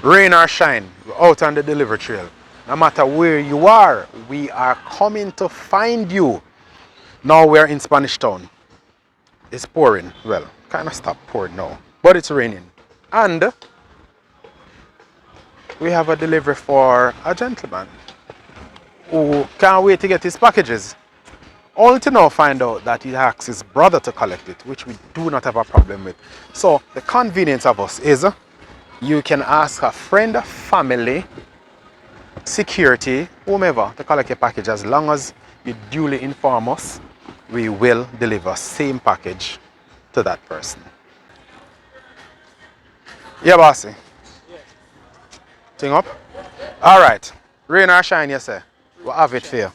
Rain or shine, we're out on the delivery trail. No matter where you are, we are coming to find you. Now we're in Spanish Town. It's pouring. Well, kind of stopped pouring now, but it's raining. And we have a delivery for a gentleman who can't wait to get his packages. Only to now find out that he asks his brother to collect it, which we do not have a problem with. So the convenience of us is you can ask a friend, family, security, whomever to collect your package. As long as you duly inform us, we will deliver same package to that person. Yeah, bossy. Yeah. Thing up? Alright. Rain or shine, yes sir. We'll have it for you.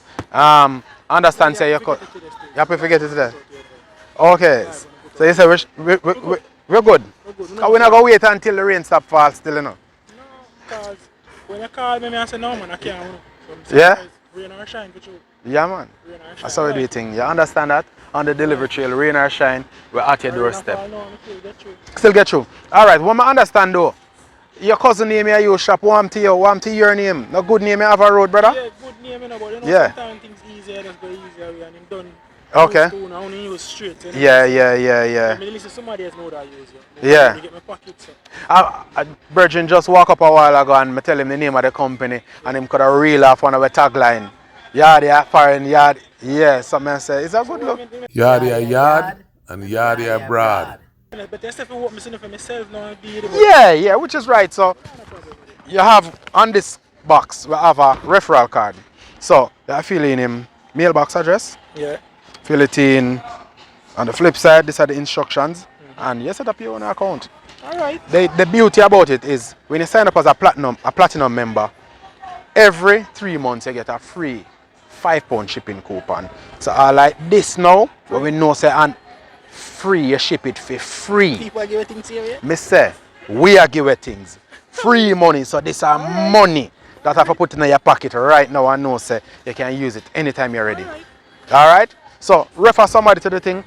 Understand say you have to forget it today. Okay. So you say we're good. We're good. Because we're not going to wait until the rain stop fall still, you know. No, because when you call me, I say no man, I can't. So Yeah? Rain or shine for you. Yeah man. Rain or shine. That's how we do it thing. You understand that? On the delivery trail, rain or shine, we're at your doorstep. Still get through. Alright, what I understand though, your cousin name here, you shop, warm to your name. No good name you have a road, brother? Yeah, good name, you know, but you know, Yeah. sometimes things easier, just go easier way and him done. Okay. Stone, I only use straight. You know? Yeah. I mean, listen, somebody else know that I use it. Yeah. They get my pocket, so. Virgin just walk up a while ago and I tell him the name of the company and him could have reel off one of the tagline. Yard ya foreign yard. Yeah, something say, it's a good look. Yard and yard broad. But I still want me for myself now and be Yeah, which is right. So you have on this box we have a referral card. So you fill in him mailbox address. Yeah. Fill it in. On the flip side, these are the instructions. And you set up your own account. Alright. The beauty about it is when you sign up as a platinum member, every 3 months you get a free £5 shipping coupon. So I like this now, where we know say and free, you ship it for free. People are giving things here, yeah? Me say, we are giving things. Free money, so this are money that I have to put in your pocket right now and know say you can use it anytime you're ready. Alright? So refer somebody to the thing.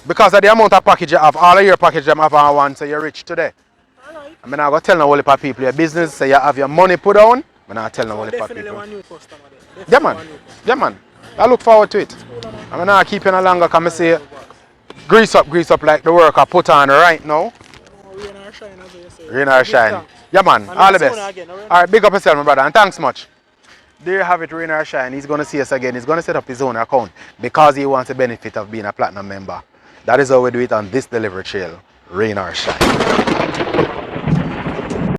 Because of the amount of package you have, all of your package them have on one, so you're rich today. Alright. I mean, I'm going to tell no whole heap of people your business, so you have your money put down, but I tell no whole heap of people. One new customer there. Yeah man, I look forward to it. I mean, I keep you no longer, because I say, grease up like the work I put on right now. Rain or shine, as you say. Rain or shine. Yeah man, all the best. Alright, big up yourself my brother, and thanks much. There you have it, rain or shine. He's going to see us again. He's going to set up his own account because he wants the benefit of being a platinum member. That is how we do it on this delivery trail, rain or shine.